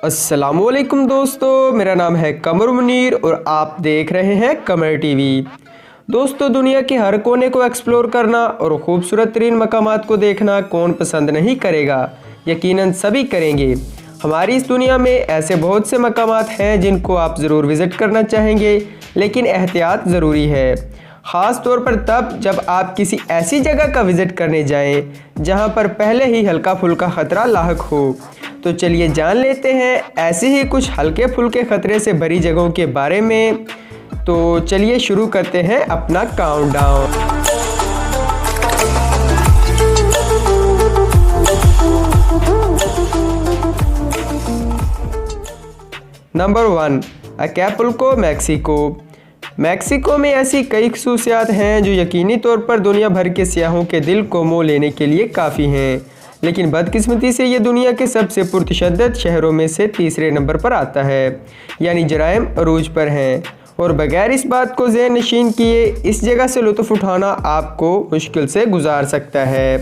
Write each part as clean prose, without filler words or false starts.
अस्सलाम वालेकुम दोस्तों, मेरा नाम है कमर मुनीर और आप देख रहे हैं कमर टीवी। दोस्तों, दुनिया के हर कोने को एक्सप्लोर करना और ख़ूबसूरत तरीन मकामात को देखना कौन पसंद नहीं करेगा। यकीनन सभी करेंगे। हमारी इस दुनिया में ऐसे बहुत से मकामात हैं जिनको आप ज़रूर विज़िट करना चाहेंगे, लेकिन एहतियात ज़रूरी है। ख़ास तौर पर तब जब आप किसी ऐसी जगह का विज़िट करने जाएं जहां पर पहले ही हल्का फुल्का ख़तरा लाहक हो। तो चलिए जान लेते हैं ऐसे ही कुछ हल्के फुल्के ख़तरे से भरी जगहों के बारे में। तो चलिए शुरू करते हैं अपना countdown. Number 1, Acapulco, Mexico. Mexico में ऐसी कई खसूसियात हैं जो यकीनी तौर पर दुनिया भर के सियाहों के दिल को मोह लेने के लिए काफ़ी हैं, लेकिन बदकिस्मती से ये दुनिया के सबसे पुरतशद्दद शहरों में से तीसरे नंबर पर आता है, यानी जराइम अरूज पर हैं। और बगैर इस बात को ज़हन नशीन किए इस जगह से लुत्फ़ उठाना आपको मुश्किल से गुजार सकता है।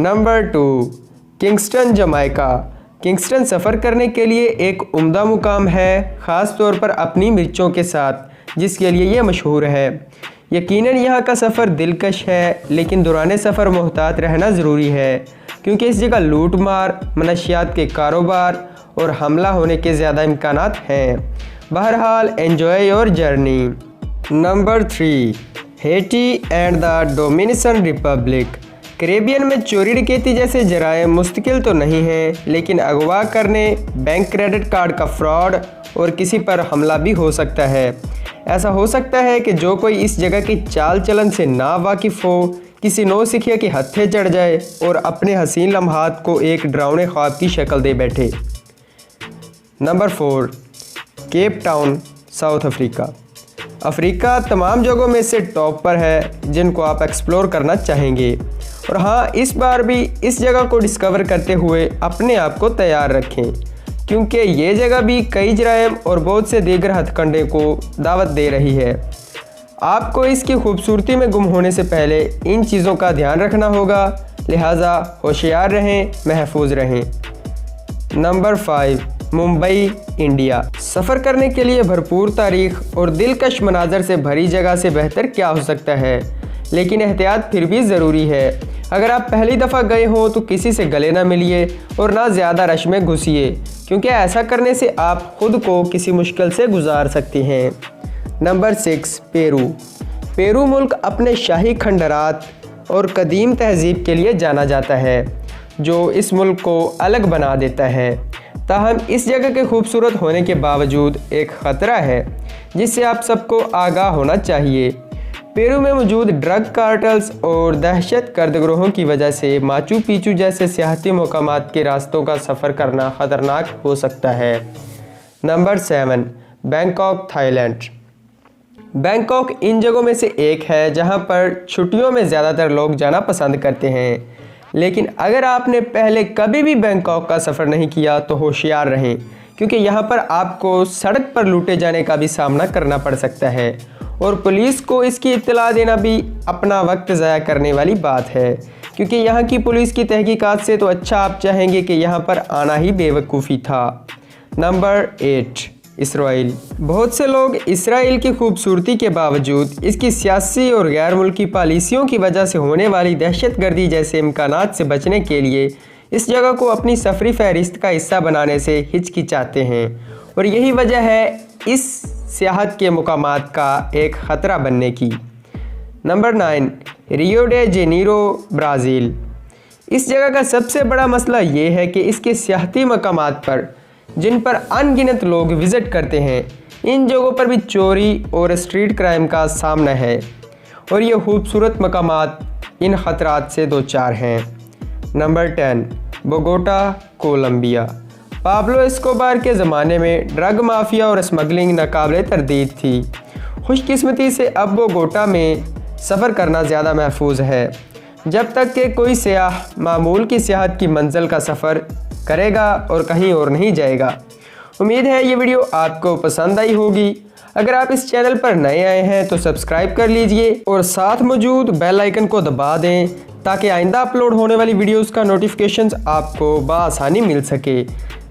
Number 2, Kingston, Jamaica. किंगस्टन सफ़र करने के लिए एक उम्दा मुकाम है, ख़ास तौर पर अपनी मिर्चों के साथ, जिसके लिए ये मशहूर है। यकीनन यहाँ का सफ़र दिलकश है, लेकिन दौरान सफ़र मोहतात रहना ज़रूरी है, क्योंकि इस जगह लूट मार, मनशियात के कारोबार और हमला होने के ज़्यादा इम्कानात हैं। बहरहाल, enjoy your journey. Number 3, Hattie and the Dominican Republic. Caribbean में चोरी डकैती जैसे जराइम मुस्तकिल तो नहीं हैं, लेकिन अगवा करने, बैंक क्रेडिट कार्ड का फ्रॉड और किसी पर हमला भी हो सकता है। ऐसा हो सकता है कि जो कोई इस जगह की चाल चलन से ना वाकिफ़ हो, किसी नौसिखिया के हत्थे चढ़ जाए और अपने हसीन लम्हात को एक डरावने ख्वाब की शक्ल दे बैठे। Number 4, Cape Town, south Africa. Africa तमाम जगहों में से टॉप पर है जिनको आप एक्सप्लोर करना चाहेंगे। और हाँ, इस बार भी इस जगह को डिस्कवर करते हुए अपने आप को तैयार रखें, क्योंकि ये जगह भी कई जराइम और बहुत से दीगर हथकंडे को दावत दे रही है। आपको इसकी खूबसूरती में गुम होने से पहले इन चीज़ों का ध्यान रखना होगा, लिहाजा होशियार रहें, महफूज रहें। Number 5, Mumbai, India. सफ़र करने के लिए भरपूर तारीख़ और दिलकश मनाजर से भरी जगह से बेहतर क्या हो सकता है, लेकिन एहतियात फिर भी ज़रूरी है। अगर आप पहली दफ़ा गए हों तो किसी से गले ना मिलिए और ना ज़्यादा रश में घुसिए, क्योंकि ऐसा करने से आप ख़ुद को किसी मुश्किल से गुजार सकती हैं। Number 6, Peru. पेरू मुल्क अपने शाही खंडरात और कदीम तहज़ीब के लिए जाना जाता है, जो इस मुल्क को अलग बना देता है। ताहम इस जगह के खूबसूरत होने के बावजूद एक ख़तरा है, जिससे आप सबको आगाह होना चाहिए। पेरू में मौजूद ड्रग कार्टल्स और दहशत गर्द ग्रोहों की वजह से माचू पिचू जैसे सियाहती मकामात के रास्तों का सफ़र करना ख़तरनाक हो सकता है। Number 7, Bangkok, Thailand. बैंकॉक इन जगहों में से एक है जहां पर छुट्टियों में ज़्यादातर लोग जाना पसंद करते हैं, लेकिन अगर आपने पहले कभी भी बैंकॉक का सफ़र नहीं किया तो होशियार रहें, क्योंकि यहाँ पर आपको सड़क पर लूटे जाने का भी सामना करना पड़ सकता है और पुलिस को इसकी इत्तला देना भी अपना वक्त ज़ाया करने वाली बात है, क्योंकि यहाँ की पुलिस की तहकीकात से तो अच्छा आप चाहेंगे कि यहाँ पर आना ही बेवकूफ़ी था। Number 8, Israel. बहुत से लोग इसराइल की खूबसूरती के बावजूद इसकी सियासी और गैर मुल्की पॉलिसियों की वजह से होने वाली दहशत गर्दी जैसे इम्कानात से बचने के लिए इस जगह को अपनी सफरी फहरिस्त का हिस्सा बनाने से हिचकिचाते हैं, और यही वजह है इस सियाहत के मुकामात का एक ख़तरा बनने की। Number 9, Rio de Janeiro, Brazil. इस जगह का सबसे बड़ा मसला ये है कि इसके सियाहती मकामात पर, जिन पर अनगिनत लोग विज़िट करते हैं, इन जगहों पर भी चोरी और स्ट्रीट क्राइम का सामना है, और ये खूबसूरत मकामात इन ख़तरात से दो चार हैं। Number 10, Bogota, Colombia. Pablo Escobar के ज़माने में ड्रग माफिया और स्मगलिंग नाकाबिले तरदीद थी। खुशकिस्मती से अब बोगोटा में सफ़र करना ज़्यादा महफूज है, जब तक कि कोई सियाह मामूल की सियाहत की मंजिल का सफ़र करेगा और कहीं और नहीं जाएगा। उम्मीद है ये वीडियो आपको पसंद आई होगी। अगर आप इस चैनल पर नए आए हैं तो सब्सक्राइब कर लीजिए और साथ मौजूद बेल आइकन को दबा दें, ताकि आइंदा अपलोड होने वाली वीडियोस का नोटिफिकेशंस आपको बआसानी मिल सके।